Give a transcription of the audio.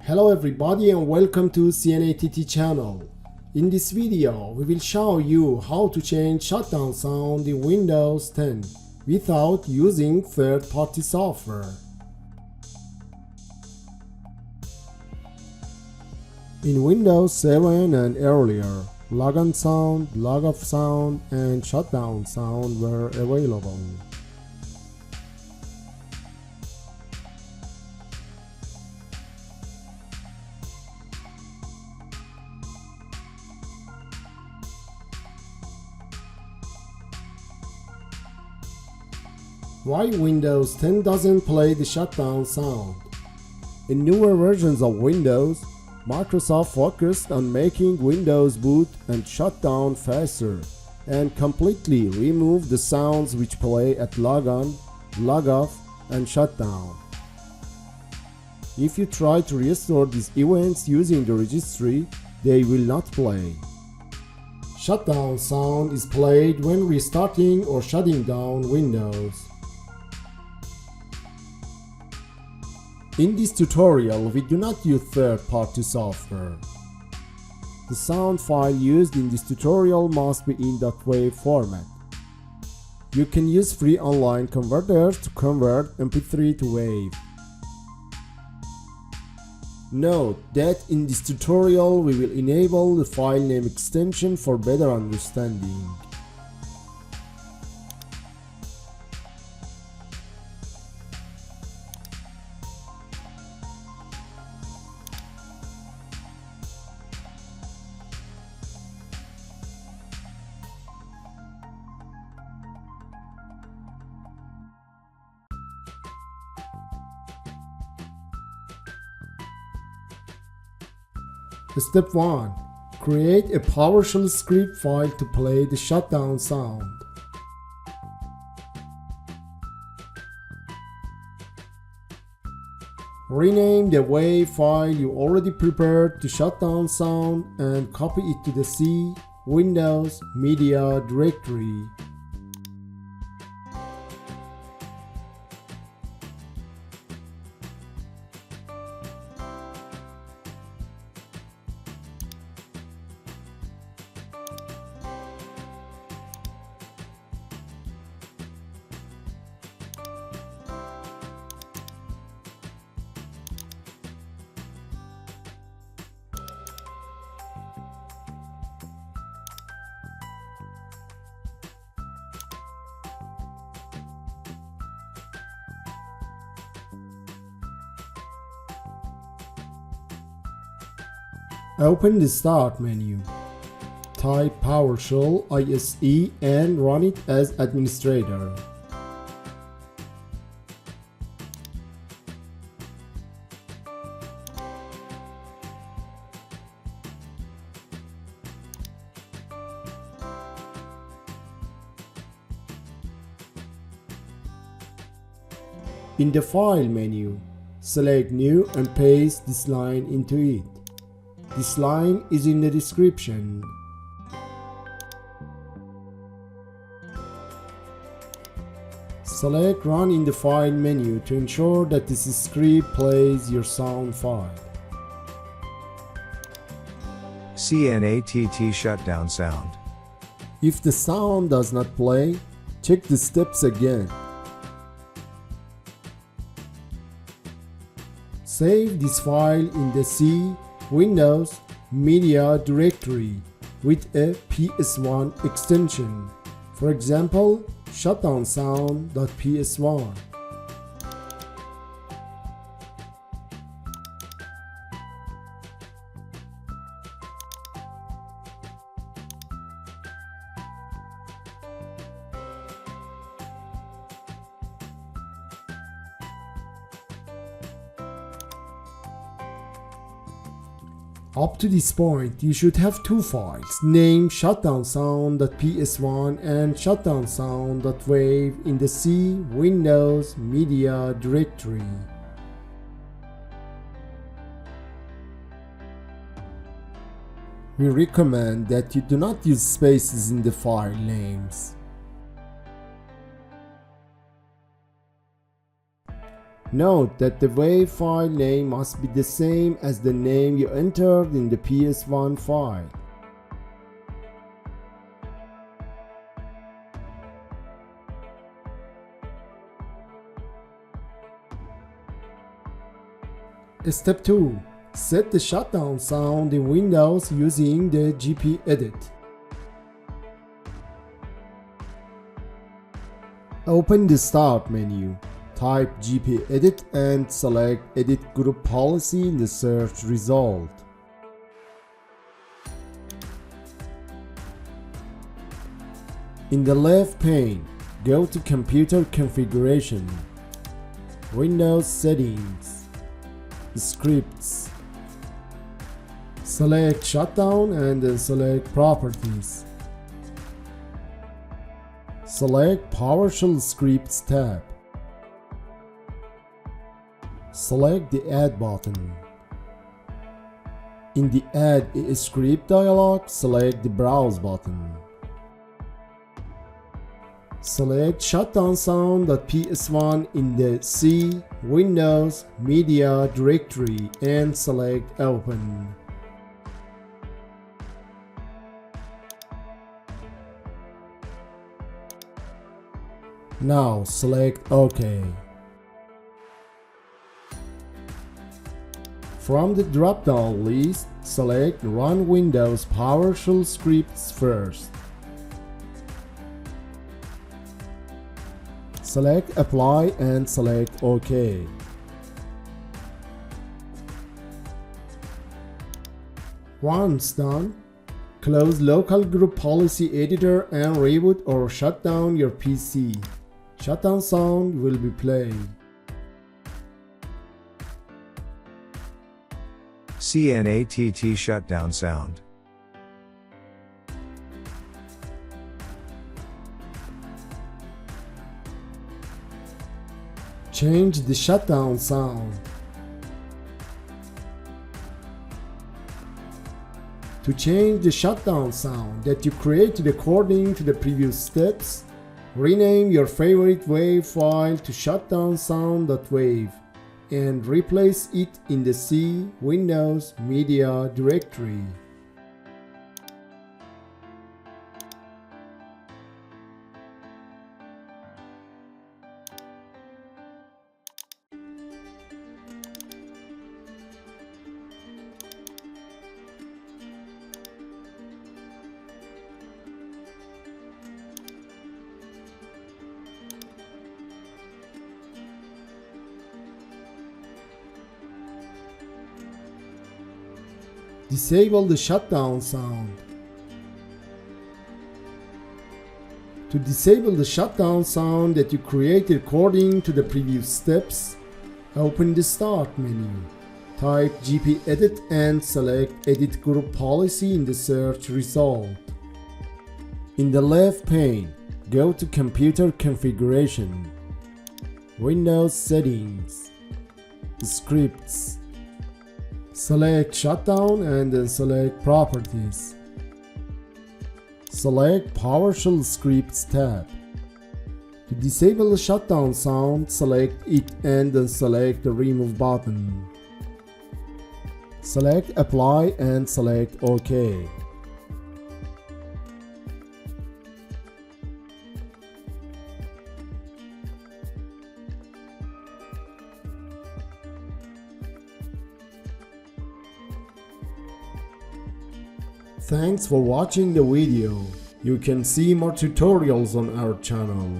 Hello everybody and welcome to CNATT channel. In this video we will show you how to change shutdown sound in Windows 10 without using third-party software. In Windows 7 and earlier, log on sound, log off sound and shutdown sound were available. Why Windows 10 doesn't play the shutdown sound? In newer versions of Windows, Microsoft focused on making Windows boot and shutdown faster and completely removed the sounds which play at log on, log off and shutdown. If you try to restore these events using the registry, they will not play. Shutdown sound is played when restarting or shutting down Windows. In this tutorial, we do not use third-party software. The sound file used in this tutorial must be in .wav format. You can use free online converters to convert MP3 to WAV. Note that in this tutorial we will enable the file name extension for better understanding. Step 1. Create a PowerShell script file to play the shutdown sound. Rename the WAV file you already prepared to shutdown sound and copy it to the C, Windows, Media directory. Open the Start menu. Type PowerShell ISE and run it as administrator. In the File menu, select New and paste this line into it. This line is in the description. Select Run in the File menu to ensure that this script plays your sound file. CNATT shutdown sound. If the sound does not play, check the steps again. Save this file in the C, Windows, Media directory with a PS1 extension. For example, shutdownsound.ps1. Up to this point, you should have two files named shutdownsound.ps1 and shutdownsound.wav in the C, Windows, Media directory. We recommend that you do not use spaces in the file names. Note that the WAV file name must be the same as the name you entered in the PS1 file. Step 2. Set the shutdown sound in Windows using the GPEdit. Open the Start menu. Type GPEdit and select Edit Group Policy in the search result. In the left pane, go to Computer Configuration, Windows Settings, Scripts. Select Shutdown and then select Properties. Select PowerShell Scripts tab. Select the Add button. In the Add a Script dialog, select the Browse button. Select shutdownsound.ps1 in the C, Windows, Media directory and select Open. Now select OK. From the drop-down list, select Run Windows PowerShell scripts first. Select Apply and select OK. Once done, close Local Group Policy Editor and reboot or shut down your PC. Shutdown sound will be played. CNATT shutdown sound. Change the shutdown sound. To change the shutdown sound that you created according to the previous steps, rename your favorite WAV file to shutdownsound.wav and replace it in the C, Windows, Media directory. Disable the shutdown sound. To disable the shutdown sound that you created according to the previous steps, open the Start menu. Type GPEdit and select Edit Group Policy in the search result. In the left pane, go to Computer Configuration, Windows Settings, Scripts. Select Shutdown and then select Properties. Select PowerShell Scripts tab. To disable the shutdown sound, select it and then select the Remove button. Select Apply and select OK. Thanks for watching the video. You can see more tutorials on our channel.